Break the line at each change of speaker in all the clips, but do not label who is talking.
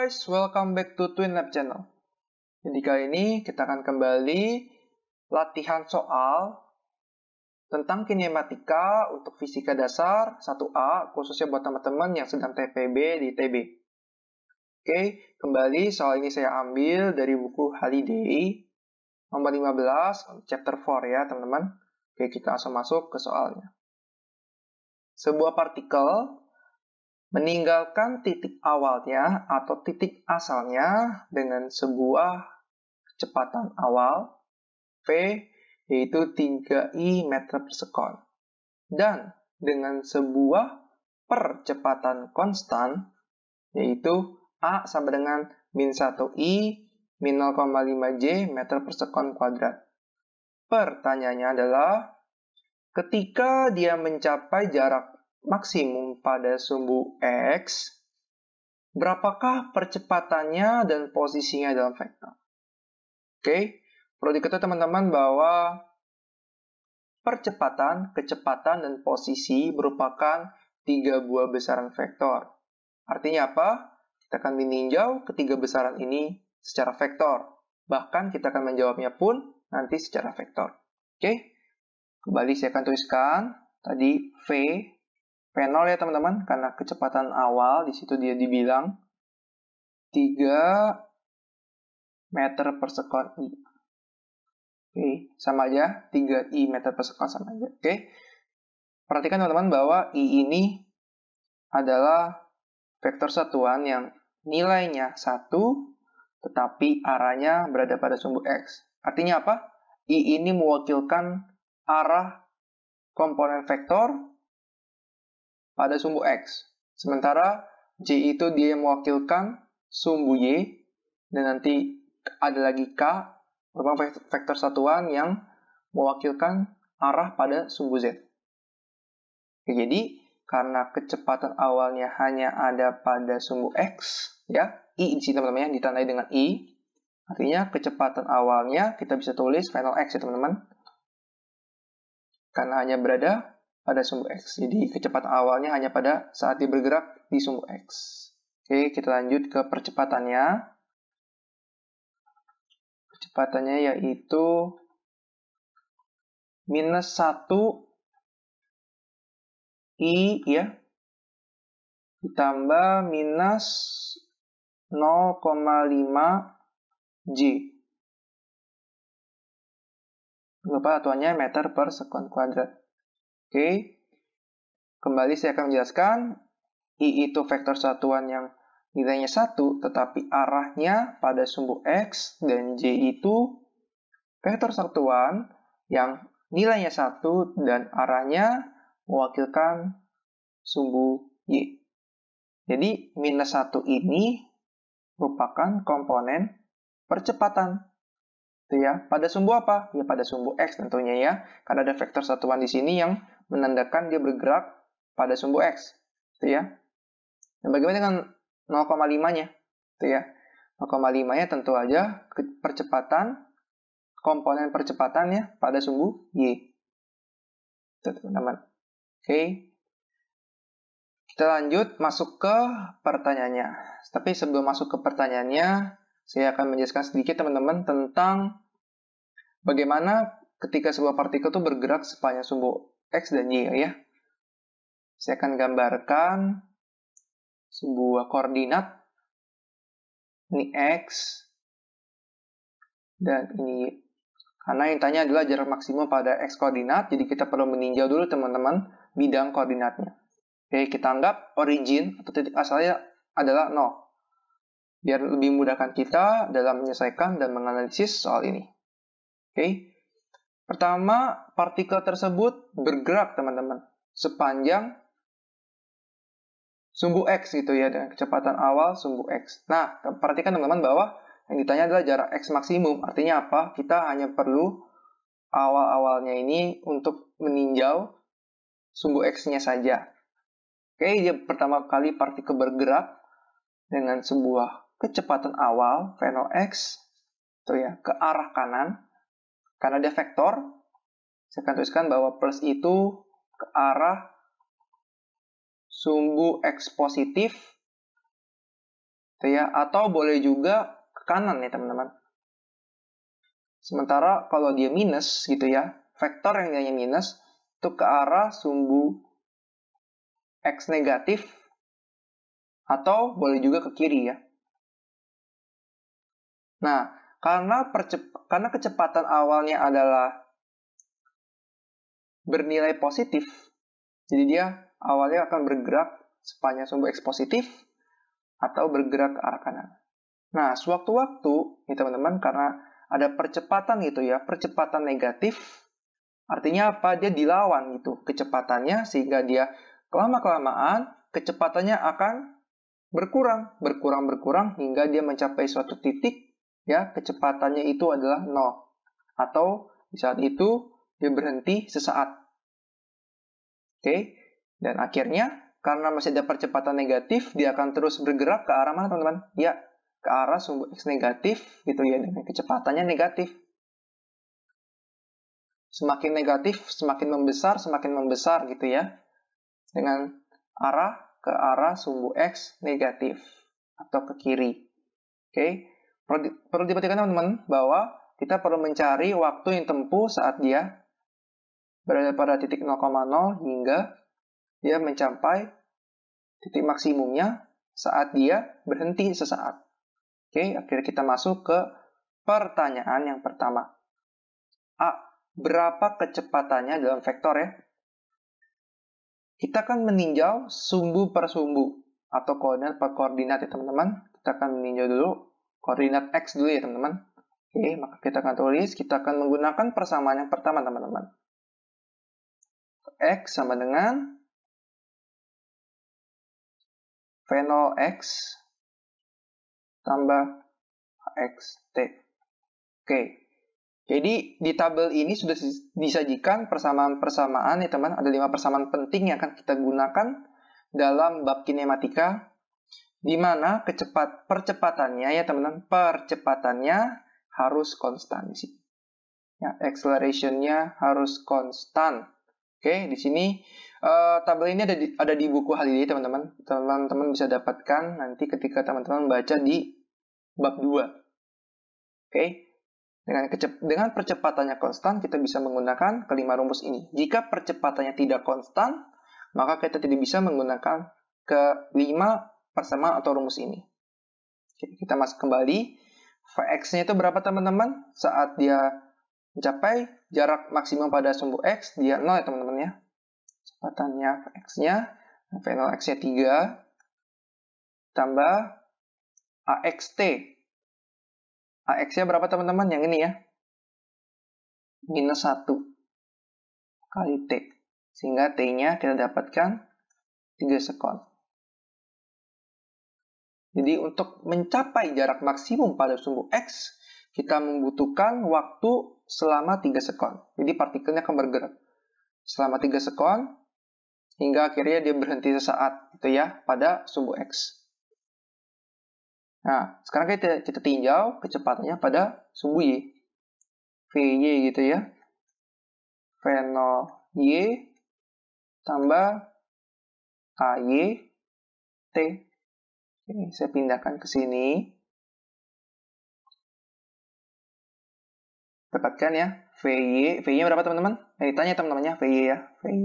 guys, welcome back to Twin Lab Channel. Jadi kali ini kita akan kembali latihan soal tentang kinematika untuk fisika dasar 1A, khususnya buat teman-teman yang sedang TPB di ITB. Oke, kembali soal ini saya ambil dari buku Halliday nomor 15, chapter 4 ya teman-teman. Oke, kita langsung masuk ke soalnya. Sebuah partikel meninggalkan titik awalnya atau titik asalnya dengan sebuah kecepatan awal V yaitu 3i meter per sekon dan dengan sebuah percepatan konstan yaitu A sama dengan min 1i min 0,5j meter per sekon kuadrat. Pertanyaannya adalah ketika dia mencapai jarak maksimum pada sumbu X, berapakah percepatannya dan posisinya dalam vektor? Oke, perlu diketahui teman-teman bahwa percepatan, kecepatan, dan posisi merupakan 3 buah besaran vektor. Artinya apa? Kita akan meninjau ketiga besaran ini secara vektor. Bahkan kita akan menjawabnya pun nanti secara vektor. Oke, kembali saya akan tuliskan tadi V0 ya teman-teman, karena kecepatan awal di situ dia dibilang 3 meter per sekon I. Oke, sama aja 3i meter per sekon sama aja. Oke. Perhatikan teman-teman bahwa I ini adalah vektor satuan yang nilainya 1 tetapi arahnya berada pada sumbu X. Artinya apa? I ini mewakilkan arah komponen vektor pada sumbu X. Sementara J itu dia mewakilkan sumbu Y, dan nanti ada lagi K, merupakan vektor satuan yang mewakilkan arah pada sumbu Z. Oke, jadi karena kecepatan awalnya hanya ada pada sumbu X, ya, I di sini teman-teman ya, ditandai dengan I, artinya kecepatan awalnya kita bisa tulis final X ya teman-teman, karena hanya berada pada sumbu X. Jadi kecepatan awalnya hanya pada saat dia bergerak di sumbu X. Oke, kita lanjut ke percepatannya. Percepatannya yaitu minus 1 I ya, ditambah minus 0,5 J. Lupa satuannya meter per sekon kuadrat. Oke, kembali saya akan menjelaskan, I itu vektor satuan yang nilainya 1, tetapi arahnya pada sumbu X, dan J itu vektor satuan yang nilainya 1 dan arahnya mewakilkan sumbu Y. Jadi, minus 1 ini merupakan komponen percepatan. Ya, pada sumbu apa? Ya, pada sumbu X tentunya ya, karena ada vektor satuan di sini yang menandakan dia bergerak pada sumbu X, ya. Dan bagaimana dengan 0,5-nya? Ya. 0,5-nya tentu aja percepatan, komponen percepatannya pada sumbu Y. Itu teman-teman. Oke. Kita lanjut masuk ke pertanyaannya. Tapi sebelum masuk ke pertanyaannya, saya akan menjelaskan sedikit teman-teman tentang bagaimana ketika sebuah partikel itu bergerak sepanjang sumbu X dan Y ya. Saya akan gambarkan sebuah koordinat. Ini X dan ini Y. Karena yang tanya adalah jarak maksimum pada X koordinat, jadi kita perlu meninjau dulu teman-teman bidang koordinatnya. Oke, kita anggap origin atau titik asalnya adalah 0. Biar lebih memudahkan kita dalam menyelesaikan dan menganalisis soal ini. Oke. Pertama, partikel tersebut bergerak, teman-teman, sepanjang sumbu X gitu ya, dengan kecepatan awal sumbu X. Nah, perhatikan teman-teman bahwa yang ditanya adalah jarak X maksimum. Artinya apa? Kita hanya perlu awal-awalnya ini untuk meninjau sumbu X-nya saja. Oke, dia pertama kali partikel bergerak dengan sebuah kecepatan awal, V0 X, itu ya, ke arah kanan. Karena dia vektor, saya akan tuliskan bahwa plus itu ke arah sumbu X positif gitu ya, atau boleh juga ke kanan ya teman-teman. Sementara kalau dia minus gitu ya, vektor yang nilainya minus itu ke arah sumbu X negatif, atau boleh juga ke kiri ya. Nah, karena kecepatan awalnya adalah bernilai positif, jadi dia awalnya akan bergerak sepanjang sumbu X positif atau bergerak ke arah kanan. Nah, sewaktu-waktu, nih teman-teman, karena ada percepatan gitu ya, percepatan negatif, artinya apa? Dia dilawan gitu kecepatannya, sehingga dia kelama-kelamaan kecepatannya akan berkurang hingga dia mencapai suatu titik, ya, kecepatannya itu adalah 0. Atau di saat itu dia berhenti sesaat. Oke, dan akhirnya karena masih ada percepatan negatif, dia akan terus bergerak ke arah mana teman-teman? Ya, ke arah sumbu X negatif gitu ya, dengan kecepatannya negatif. Semakin negatif, semakin membesar gitu ya, dengan ke arah sumbu X negatif atau ke kiri. Oke, perlu diperhatikan teman-teman bahwa kita perlu mencari waktu yang tempuh saat dia berada pada titik 0,0 hingga dia mencapai titik maksimumnya saat dia berhenti sesaat. Oke, akhirnya kita masuk ke pertanyaan yang pertama. A. Berapa kecepatannya dalam vektor ya? Kita akan meninjau sumbu per sumbu atau koordinat per koordinat ya teman-teman. Kita akan meninjau dulu koordinat X dulu ya teman-teman. Oke, maka kita akan tulis, kita akan menggunakan persamaan yang pertama teman-teman. X sama dengan V0X tambah AXT. Oke, jadi di tabel ini sudah disajikan persamaan-persamaan ya teman. Ada 5 persamaan penting yang akan kita gunakan dalam bab kinematika, di mana percepatannya ya teman-teman, percepatannya harus konstan di sini. Ya, acceleration-nya harus konstan. Oke, di sini tabel ini ada di buku Halili teman-teman. Teman-teman bisa dapatkan nanti ketika teman-teman baca di bab 2. Oke. Dengan percepatannya konstan, kita bisa menggunakan kelima rumus ini. Jika percepatannya tidak konstan, maka kita tidak bisa menggunakan kelima persamaan atau rumus ini. Oke, kita masuk kembali. Vx-nya itu berapa teman-teman? Saat dia mencapai jarak maksimum pada sumbu X, dia 0 ya teman-teman ya. Kecepatannya Vx-nya, V0X-nya 3, tambah AXT. AX-nya berapa teman-teman? Yang ini ya. Minus 1 kali T. Sehingga T-nya kita dapatkan 3 sekon. Jadi untuk mencapai jarak maksimum pada sumbu X, kita membutuhkan waktu selama 3 sekon. Jadi partikelnya akan bergerak selama 3 sekon, hingga akhirnya dia berhenti sesaat gitu ya, pada sumbu X. Nah, sekarang kita tinjau kecepatannya pada sumbu Y. Vy gitu ya. V0Y tambah AY T. Oke, saya pindahkan ke sini. Dapatkan ya. Vy berapa teman-teman? Ditanya teman-temannya Vy ya. Vy.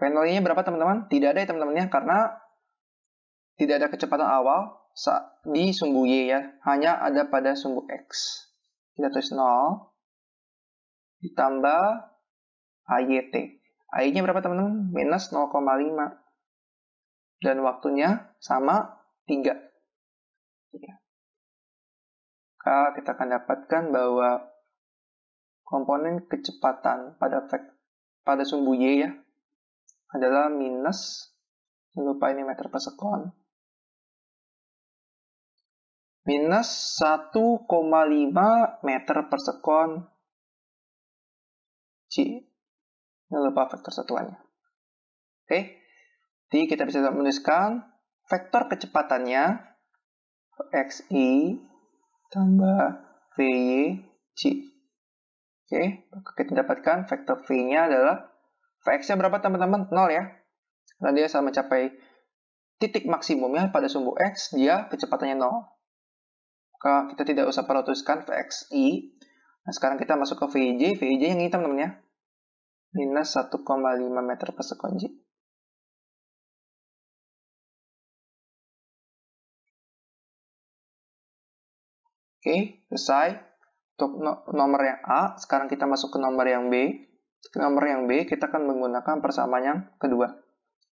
V0Y-nya berapa teman-teman? Tidak ada ya teman-temannya, karena tidak ada kecepatan awal di sumbu Y ya. Hanya ada pada sumbu X. Kita tulis 0. Ditambah AYT. AY-nya berapa teman-teman? Minus 0,5. Dan waktunya sama 3. Maka kita akan dapatkan bahwa komponen kecepatan pada sumbu Y ya adalah minus, jangan lupa ini meter per sekon, minus 1,5 meter per sekon C. Jangan lupa vektor satuannya. Oke, jadi kita bisa menuliskan vektor kecepatannya XI tambah VY C. Oke, maka kita dapatkan vektor V-nya adalah Vx-nya berapa teman-teman? 0 ya. Karena dia sama mencapai titik maksimumnya pada sumbu X, dia kecepatannya 0. Maka kita tidak usah perlu tuliskan Vxi. Nah, sekarang kita masuk ke Vj. Vj yang ini teman-teman ya. Minus 1,5 meter per sekon G. Oke, selesai. Untuk nomor yang A, sekarang kita masuk ke nomor yang B. Ke nomor yang B, kita akan menggunakan persamaan yang kedua.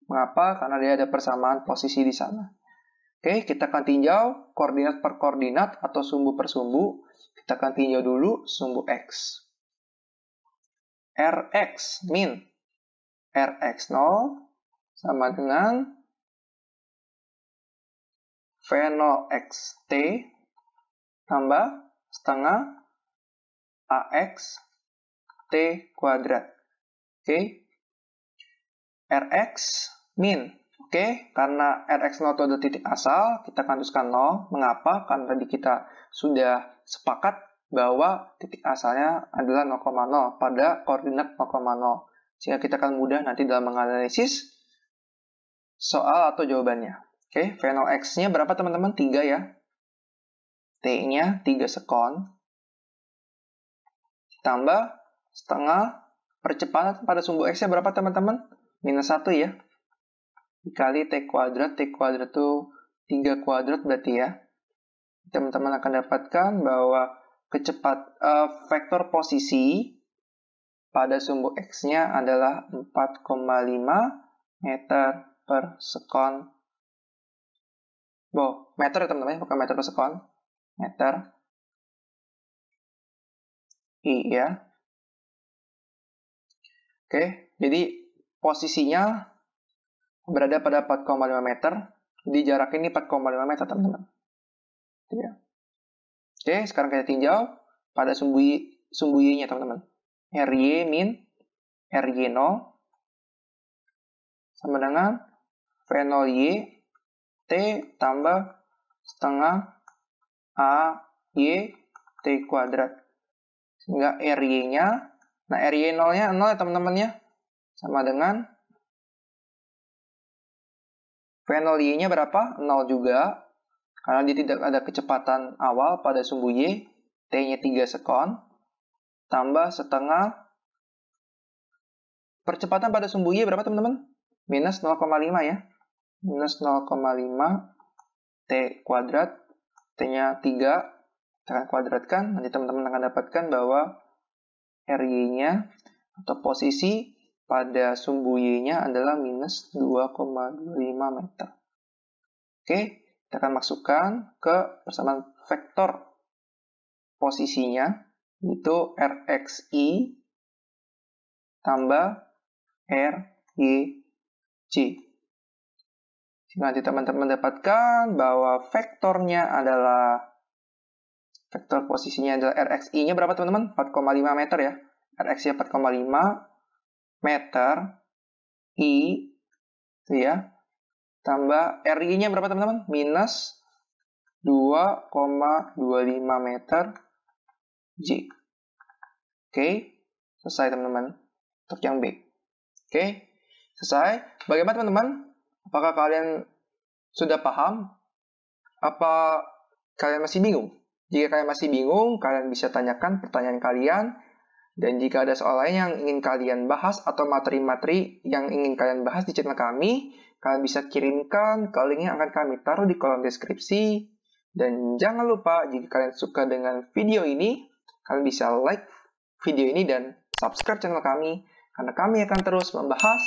Mengapa? Karena dia ada persamaan posisi di sana. Oke, kita akan tinjau koordinat per koordinat atau sumbu per sumbu. Kita akan tinjau dulu sumbu X. Rx min Rx0 sama dengan V0xt tambah setengah AX T kuadrat. Oke. Rx min. Oke, karena Rx0 itu adalah titik asal, kita akan tuliskan 0. Mengapa? Karena tadi kita sudah sepakat bahwa titik asalnya adalah 0,0 pada koordinat 0,0. Sehingga kita akan mudah nanti dalam menganalisis soal atau jawabannya. Oke, V0x-nya berapa teman-teman? 3 ya. T-nya 3 sekon. Tambah setengah percepatan pada sumbu X-nya berapa teman-teman? Minus 1 ya. Dikali T kuadrat itu 3 kuadrat berarti ya. Teman-teman akan dapatkan bahwa vektor posisi pada sumbu X-nya adalah 4,5 meter per sekon. Meter ya teman-teman, bukan meter per sekon. Meter. I ya. Oke, jadi posisinya berada pada 4,5 meter. Jadi jarak ini 4,5 meter teman-teman. Ya. Oke, sekarang kita tinjau pada sumbu Y-nya teman-teman. Ry min Ry0 sama dengan V0Y T tambah setengah AY T kuadrat. Sehingga Ry-nya, nah Ry0-nya 0 ya teman-teman ya. Sama dengan V0Y-nya berapa? 0 juga. Karena dia tidak ada kecepatan awal pada sumbu Y. T-nya 3 sekon. Tambah setengah. Percepatan pada sumbu Y berapa teman-teman? Minus 0,5 ya. Minus 0,5 T kuadrat. T-nya 3. Kita akan kuadratkan. Nanti teman-teman akan dapatkan bahwa Ry-nya atau posisi pada sumbu Y-nya adalah minus 2,25 meter. Oke, kita akan masukkan ke persamaan vektor posisinya, yaitu Rxi tambah Ryj. Nanti teman-teman dapatkan bahwa vektornya adalah, vektor posisinya adalah Rxi-nya berapa teman-teman? 4,5 meter ya. Rxi-nya 4,5 meter I itu ya. Tambah Ry-nya berapa teman-teman? Minus 2,25 meter J. Oke, selesai teman-teman. Untuk yang B. Oke, selesai. Bagaimana teman-teman? Apakah kalian sudah paham? Apa kalian masih bingung? Jika kalian masih bingung, kalian bisa tanyakan pertanyaan kalian. Dan jika ada soal lain yang ingin kalian bahas atau materi-materi yang ingin kalian bahas di channel kami, kalian bisa kirimkan ke link yang akan kami taruh di kolom deskripsi. Dan jangan lupa, jika kalian suka dengan video ini, kalian bisa like video ini dan subscribe channel kami, karena kami akan terus membahas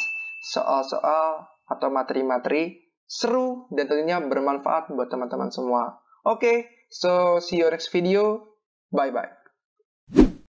soal-soal atau materi-materi seru dan tentunya bermanfaat buat teman-teman semua. Oke, so see you next video. Bye-bye.